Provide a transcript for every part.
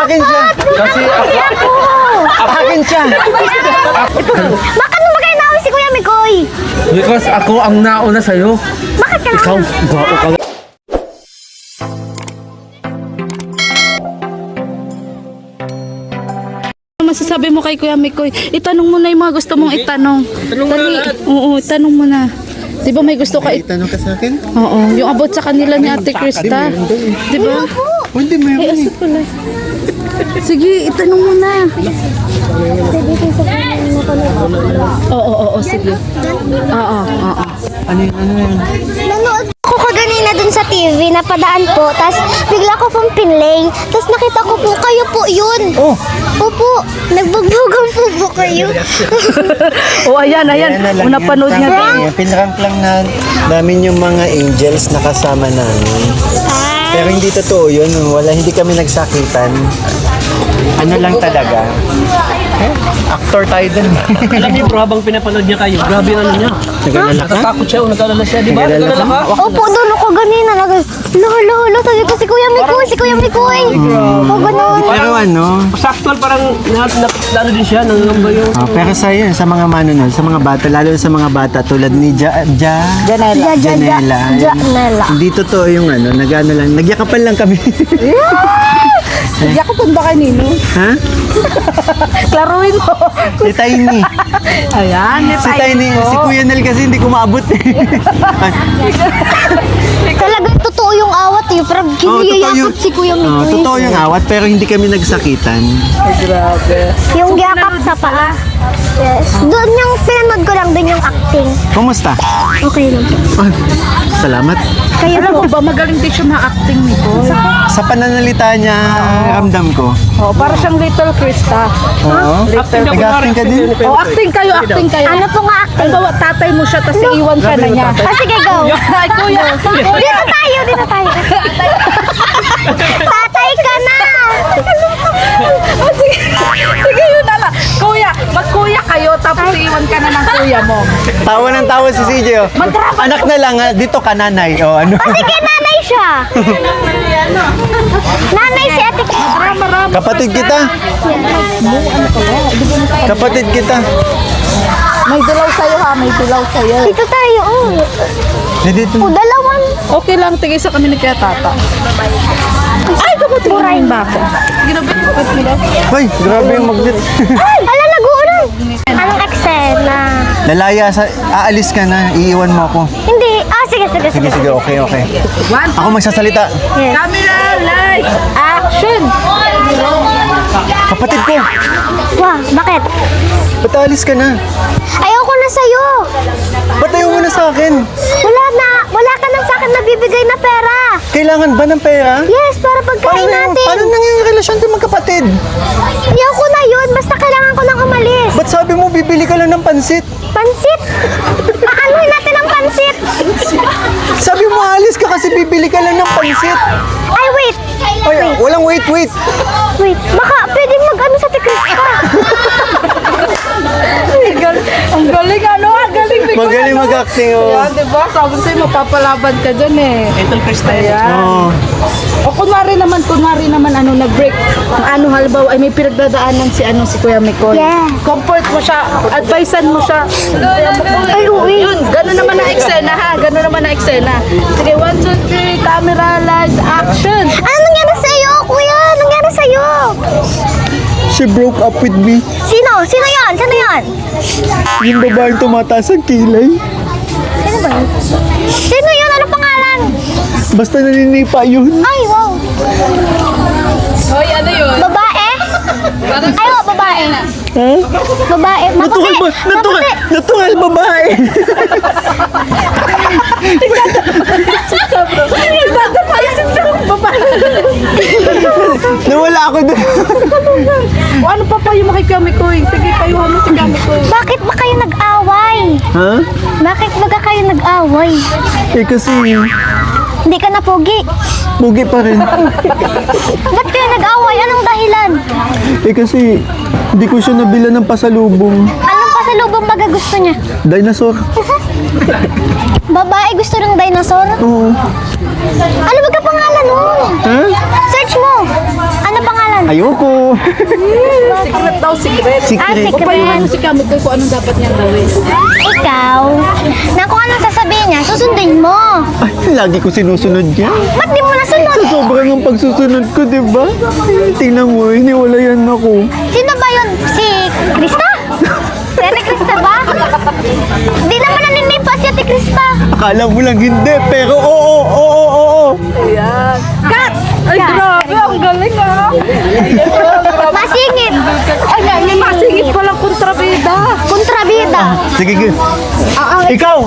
Akin siya. Kasi ako. Akin siya. Bakit mo ba kayo naaway si Kuya Mikoy? Because ako ang nauna sa'yo. Bakit ka Ikaw, naaway? gao ka. Masasabi mo kay Kuya Mikoy, itanong mo na yung mga gusto mong itanong. Dali. Oo, itanong mo na. Di ba may gusto ka Tanong ka sa akin? Oo, yung about sa kanila ni Ate Krista. Di ba? Hindi mo Ay, yun. asa pala. Sige, itanong mo na. Oo, sige. Oo. Ano yun? Nanood ako kaganina dun sa TV, napadaan po, tas bigla ko pong pinlay, tas nakita ko po, kayo po yun. Oh. Opo, nagbugbugan po kayo. Oh, ayan. Una panood niya din. Pinrank lang namin yung mga angels na kasama namin. Pero hindi totoo yun. Hindi kami nagsakitan. Ano lang talaga. Actor tayo dun. Alam niyo bro, habang pinapanood niya kayo, grabe ang ano niya. Nag-alala ka? Natatakot siya o nag-alala siya, di ba? Nag-alala Nag-alala ka? Opo, doon ako ganina, loholo, sabi ko si Kuya Mikoy. O, ganun. Pero ano, Saktual parang ano din siya, nangangamba yung... pero sa mga manunod, sa mga bata, lalo sa mga bata tulad ni Janela. Hindi totoo yung ano, nag-ano lang, nagyakapan lang kami. Yakapan ba kanino? Ha? Klaruin mo. Si Tiny. Ayan, Si Tiny. Si Kuya Nel kasi hindi kumabot eh. Talagang totoo yung awat eh, parang kiniyayakap si Kuya Mikoy. Totoo yung awat pero hindi kami nagsakitan. Yung yakap sa paa. Yes. Doon yung pinanood ko lang, doon yung acting. Kumusta? Okay lang po. Ah, salamat. Kayo Alam po. mo ba, magaling din siya ma-acting nito. Sa pananalita niya, ramdam ko. Oh, para siyang Little Krista. Oo. Nag-acting ka din? Oh, acting kayo. Ano po nga acting? Halimbawa, tatay mo siya, tapos iiwan ka na niya. Ah, sige, go. Ay, kuya. Dito tayo. Tatay ka na. Oh, sige, yun na lang. Kuya, mag-kuya kayo, tapos iiwan ka na ng kuya mo. Tawa ng tawa si CJ. Oh. Anak na lang, dito ka nanay. O ano? Sige, nanay siya. Nanay si Ate. Kapatid kita. Kapatid kita. May dilaw sa'yo ha, may dilaw sa'yo. Dito tayo, oh. Dito. O, dalawan. Okay lang, tigay sa kami ni Kaya Tata. Ay, kapaturahin ba ako? Ginabit ko kasi nila. Hoy, grabe yung magnet. Ay, ala, nag-uulan. Anong eksena? Lalaya, aalis ka na. Iiwan mo ako. Hindi. Ah, sige. Sige, okay. One, Ako magsasalita. Yes. camera, lights, action! Kapatid ko, Wah, bakit? ba't aalis ka na? Ayoko na sa'yo. Ba't ayaw mo na sa akin? Wala ka nang sa akin nabibigay na pera. Kailangan ba ng pera? Yes, para pagkain natin. Paano nangyayang relasyon din magkapatid? Ayoko na yun, basta kailangan ko nang umalis. Ba't sabi mo bibili ka lang ng pansit? Pansit? Aanuhin natin ang pansit. Sabi mo alis ka kasi bibili ka lang ng pansit. Ay, wait. Ay, walang wait. Wait, baka pwede mag-ano sa tikrista. Ang galing ano, ang galing. Magaling mag-acting, oh. Yan, diba? Sabi sa'yo, mapapalaban ka dyan eh. Little Krista yan. Ayan. Oo. O kunwari naman ano, nag-break. Ang ano, halimbawa, ay may pinagdadaanan si Kuya Mikoy. Yeah. Comfort mo siya, advisean mo siya. Ay, uwi. Yun, gano'n naman ang eksena ha, gano'n naman ang eksena. Sige, 1, 2, 3, camera, lights, action! Ano nangyari sa'yo, kuya? Ano nangyari sa'yo? She broke up with me. Sino? Sino yon? Yung babaeng tumataas ang kilay. Sino ba yun? Sino yun? Ano pangalan? Basta naninipa yun. Ay, wow. Hoy, ano yun? Babae? Ay, wow, babae. Ha? Babae. Natungal ba? Natungal babae. Nawala ako doon. O ano pa pa yung kay Mikoy? Sige, payuhan mo si Mikoy. Bakit ba kayo nag-away? Ha? Bakit ba kayo nag-away? Eh kasi, Hindi ka na pogi. pugi pa rin. Ba't kayo nag-away? Anong dahilan? Eh kasi, hindi ko siya nabila ng pasalubong. Anong pasalubong baga gusto niya? Dinosaur. Babae gusto ng dinosaur? Oo. Ano ba ka pangalan mo? Ha? Search mo. Ano pangalan? Ayoko. Secret daw, secret. Secret. Papayuhan mo si Kami Koy kung anong dapat niyang gawin. Ikaw, na kung anong sasabihin niya, susundin mo. Ay, lagi ko sinusunod yan. Ba't di mo nasunod? Sa sobrang ang pagsusunod ko, di ba? Tingnan mo, hiniwalayan ako. Sino ba yun? Si Krista? Si Ate Krista ba? Di naman naninipa si Ate Krista. Akala mo lang hindi, pero oo. Kat! Ay, grabe, ang galing ah. Masingit. Ay, may masingit palang kontrabida. Kontrabida. Sige, sige. Ikaw!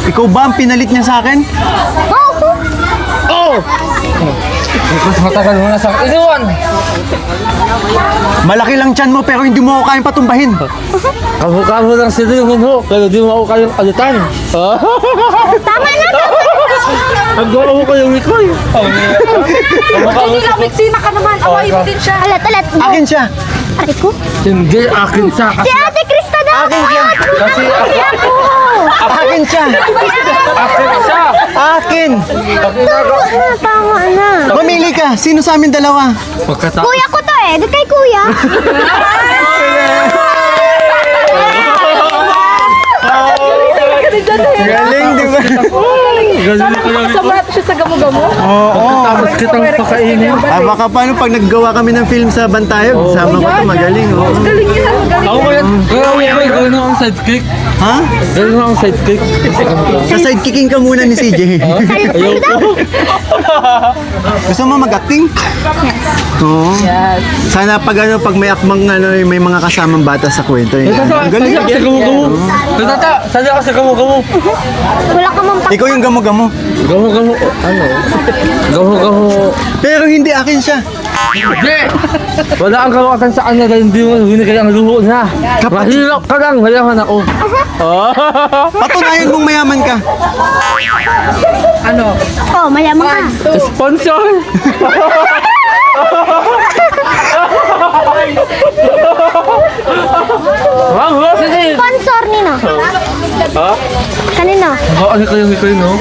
Ikaw ba ang pinalit niya sa akin? Oh, Because matagal mo na sa iniwan. Malaki lang tiyan mo pero hindi mo ako kayang patumbahin. Kamu lang sila yung mo, pero di mo ako kayong alitan. tama na. Nagawa ko kayong Mikoy. Hindi lang, Mixina ka naman. Awayin mo din siya. Alat. Akin siya. Aray ko. Hindi akin siya. Si Ate Krista daw. Akin siya. Kasi ako. Akin siya. Akin siya. Akin. Tama na. Mamili ka. Sino sa amin dalawa? Pagkatapos. Kuya ko to eh. Doon kay kuya. Galing, di ba? Galing ko yung Sama natin siya sa gamo-gamo. Oo. Tapos kitang pakainin. Baka paano pag naggawa kami ng film sa Bantayog, sama ko to, magaling. Oo. Galing yan, galing. Ako kaya, gawin mo akong sidekick. Ha? Gawin mo akong sidekick. Sa sidekicking ka muna ni CJ. Ayoko. Gusto mo mag-acting? Oo. Sana pag pag may akmang may mga kasamang bata sa kwento. Ang galing. Sadya ka sa gamu-gamu. Tata, sadya ka sa gamu-gamu. Wala ka mang Ikaw yung gamo-gamo. Gamu-gamu. Ano? Gamu-gamu. Pero hindi akin siya. Hindi! Wala ang kawakan sa kanya dahil hindi mo binigay ang luho niya. Mahirap ka lang, mayaman ako. Patunayan mong mayaman ka. Ano? Oh, mayaman ka. Sponsor! Wow, sige! Sponsor nino. Ha? Kanino? Ano kayo Mikoy, no?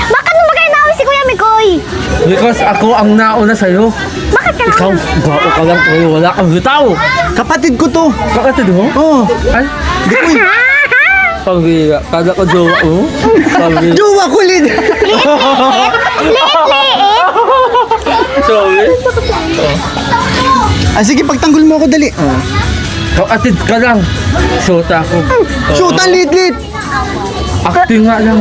Bakit mo ba kayo naawin si Kuya Mikoy? Because ako ang nauna sa'yo. Bakit ka Ikaw, naawin? gwapo ka lang pero wala kang bitaw. Kapatid ko to. Kakatid mo? Oo. Ay, Di ko eh. pambira. Kada ko jowa mo. Pambira. Jowa ko, Lid. Liit. Sorry. Ah, sige, pagtanggol mo ako, dali. Kakatid ka lang. Sota ko. Shoot ang Lid. Acting nga lang.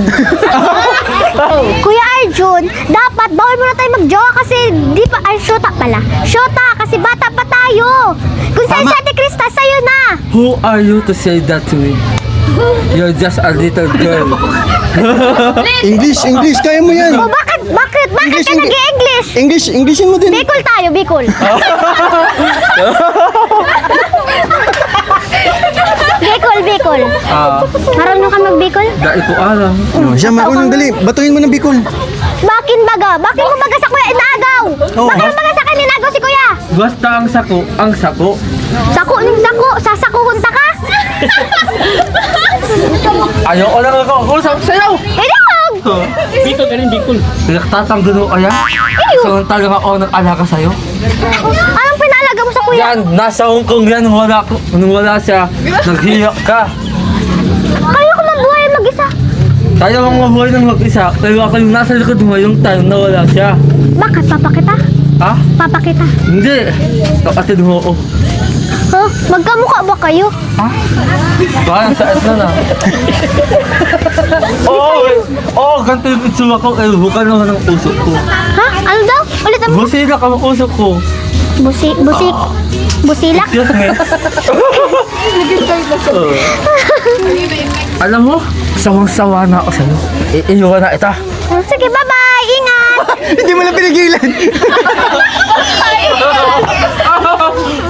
Kuya Arjun, dapat bawal muna tayo magjowa kasi di pa, ay, shota pala. Shota, kasi bata pa tayo. Kung sa'yo Tama. si Ate Krista, sa'yo na. Who are you to say that to me? You're just a little girl. English, kaya mo yan. O bakit? Bakit English, ka hindi. nag-i-English? Englishin mo din. Bicol tayo, Bicol. Bicol. Marunong ka mag-Bicol? Dahil ko alam. Oh, siya marunong, dali. Batuhin mo ng Bicol. Bakit baga? Bakit mo baga sa kuya inagaw? Oo. Bakit mo baga sa kanya inagaw si kuya? Basta ang sako, ang sako. Sako ng sako, sasakuhon ta ka? Ayoko lang ako. Usap sa'yo! Hindi wag! Bicol ka rin, Bicol. Pinagtatanggol mo kaya? Samantalang ako nag-alaga sa'yo. Anong pinalaga mo sa kuya? Yan, nasa Hong Kong yan. Nung wala siya, naghiyak ka. Kaya ko mabuhay mag-isa. Tayo ang mabuhay ng mag-isa. Pero ako yung nasa likod mo yung time na wala siya. Bakit? Papa kita? Ha? Papa kita? Hindi. Kapatid mo ako. Huh? Magkamukha ba kayo? Parang saat na na. Oo, ganito yung itsura ko. Eh, buka naman ang usok ko. Ha? Ano daw? Ulit ang Busila ka ang usok ko. busilak? Excuse me. Alam mo, sawang-sawa na ako sa'yo. Iiwan na ita. Sige, bye-bye! Ingat! Hindi mo lang pinigilan.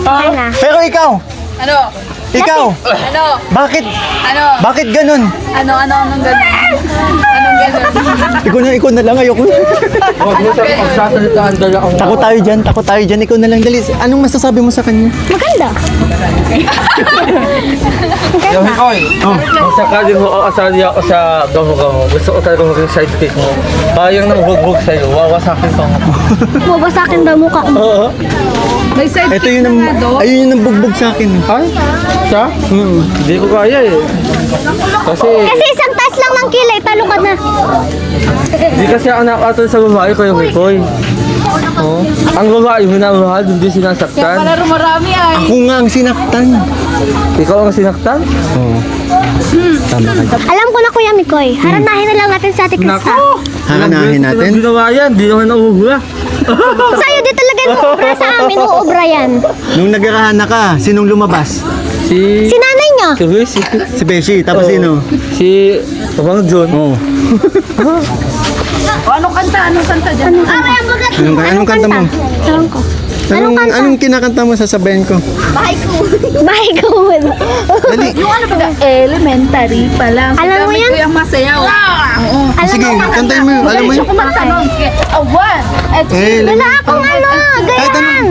Ay na. Pero ikaw, Ano? ikaw, Ano? bakit Ano? ganun? Anong ganun? Anong Ikaw na lang, ayoko na. Huwag mo sa pagsasalitaan dala ako. Takot tayo dyan, ikaw na lang, dali. Anong masasabi mo sa kanya? Maganda. Yung Hikoy, kung sakali mo aasali ako sa gaho-gaho, gusto ko talaga maging sidekick mo. Bayang nang bugbog sa'yo, wawasakin pa ako. Huwag sa akin daw mukha mo. May side Ito yun ang, ayun yung bugbog sa akin. Ay? Siya? Hindi ko kaya eh. Kasi, Kasi isang taas lang ng kilay, talo ka na. di kasi ako nakatol sa babae ko yung Hikoy. Oh. Ang babae mo na mahal, hindi sinasaktan. Para marami ay. Ako nga ang sinaktan. Ikaw ang sinaktan? Oo. Tama ka dyan. Alam ko na Kuya Mikoy, haranahin na lang natin sa Ate Krista. Hahanahin natin. Hindi ginawa yan, di naman nauhula. Sa'yo di talaga yung uubra, sa amin uubra yan. Nung nagkakahana ka, sinong lumabas? Si... Si nanay niya. Si Luis, Si Beshi, tapos sino? si... Abang John. Oo. Anong kanta dyan? Anong kanta mo? Ewan ko. Anong kinakanta mo, sasabayan ko? Bahay ko. Dali. Yung ano ba? Elementary pa lang. Alam mo yan? Yung masayaw. Oo. Alam Sige, mo, kantayin mo. Alam mo Siya yun? kumanta nun. One. At wala akong ano, Kahit ganyan.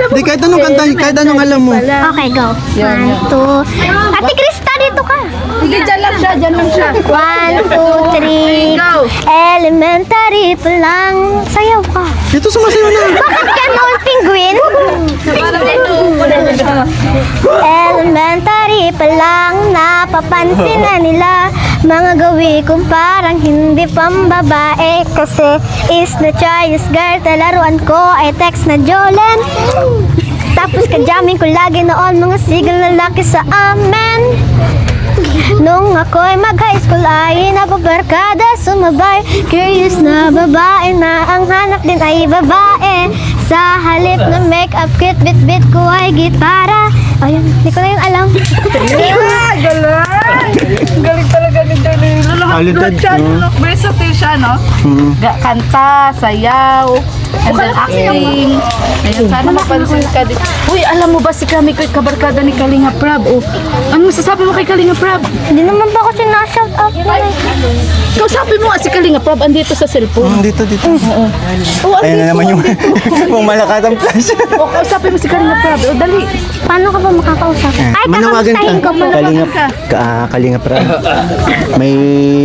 Di, kahit anong kanta, kahit anong alam mo. Okay, go. 1, 2. Ate Krista, dito ka. sige, dyan lang siya. 1, 2, 3. Go. Elementary pa lang. Sayaw ka. Ito sumasayo na. Bakit ganon, penguin? Elementary pa lang, napapansin na nila mga gawi kong parang hindi pambabae. Kasi is na Chinese girl, talaruan ko ay text na Jolen. Tapos kajamin ko lagi noon mga sigal na laki sa amin. Nung ako'y mag-high school ay napabarkada sumabay. Curious na babae na ang hanap din ay babae. Sa halip na make-up kit, bit-bit ko ay gitara. Ayun, hindi ko na yung alam. Galing talaga ni Danilo. Alintad, no? Versatile siya, no? Kanta, sayaw, and then acting. Ayan, sana mapansin ka din. Uy, alam mo ba si Kami ko'y kabarkada ni Kalinga Prab? Oh, ano masasabi mo kay Kalinga Prab? Hindi naman ba ako sinashout out? Kausapin mo nga si Kalinga Prab, andito sa cellphone. Dito. Oh, Ayun na naman yung yung malakatang flash. Oh, kausapin mo si Kalinga Prab. Oh, dali. Paano ka ba makakausap? Ay, Manawagan kakamustahin ko. Kalingap Rab. May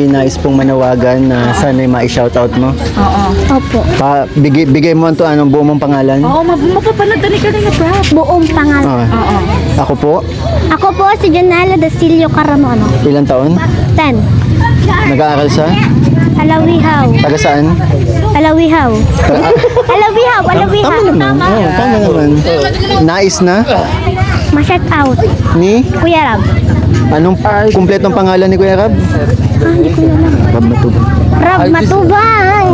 nais pong manawagan na sana ma-shoutout mo. Opo. Bigay mo to anong buong mong pangalan. Oo, mapapanood na ni Kalinga Prab. Buong pangalan. Ako po, Ako po si Jonala Dasilio Caramono. ilang taon? 10. Nag-aaral sa? Alawihaw. Taga saan? Alawihaw. Alawihaw. Tama naman. Oo, tama naman. Nais na Ma-shout out. ni Kuya Rab. anong kumpletong pangalan ni Kuya Rab? Rab Matubang. Rab Matubang.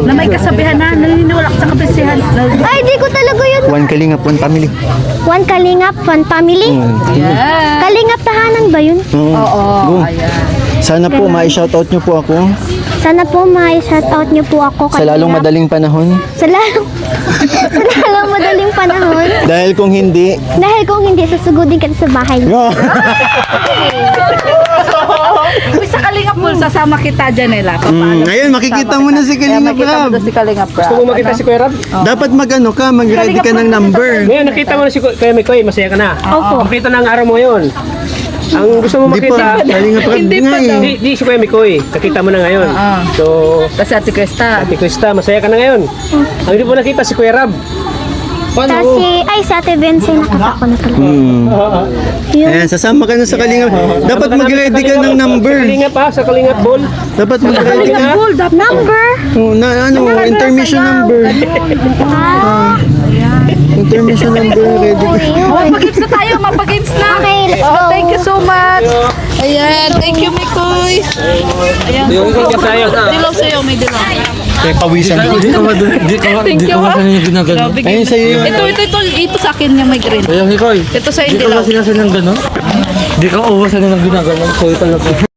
Na may kasabihan na, naniniwala ka sa kabisihan. Ay, di ko talaga yun. One Kalingap, one family. One Kalingap, one family. Kalingap tahanan ba yun? Oo. Sana po ma-shoutout nyo po ako Sana po ma-shout out niyo po ako. sa lalong Kalingap. madaling panahon. Sa lalong, sa lalong madaling panahon. Dahil kung hindi, Dahil kung hindi, susugudin ka sa bahay niyo. Uy, sa Kalinga Pool, sasama kita, Janela. ngayon makikita mo na si Kalingap Rab. Si Kalinga Prab. Gusto mo makita si Kuya Rab? Dapat mag-ano ka, mag-ready ka ng number. Ngayon, nakita mo na si Kuya Mikoy, masaya ka na. Opo. Makita na ang araw mo ngayon. Ang gusto mo Hindi makita, pa, Kalingap Rab Hindi nga pa eh. di si Kuya Mikoy. Nakita mo na ngayon. So, Kasi Ate Krista. Ate Krista, masaya ka na ngayon. Ang hindi mo nakita si Kuya Rab. Tapos si Ate Benson, nakita ko na talaga. Yun. Ayan, sasama ka na sa Kalingap. Dapat mag-ready ka ng number. Sa Kalingap pa, sa Kalingap Ball. Dapat mag-ready ka. Number? Intermission number. Intermission number, ready ka. Mag-games na tayo, mapag-games na. Okay, let's Oh, go. thank you so much. Ayan, thank you, Mikoy. Ayan, dilaw sa'yo, may dilaw. Kaya pawisan ko. Di ka ba sanay yung ginagano? Ayun sa'yo yun. Ito sa akin yung migraine. Ayun, Hikoy. Ito sa Di ka dilaw. ba sinasanay ng gano'n? Di ka uwasan ng ginagano. Sorry talaga.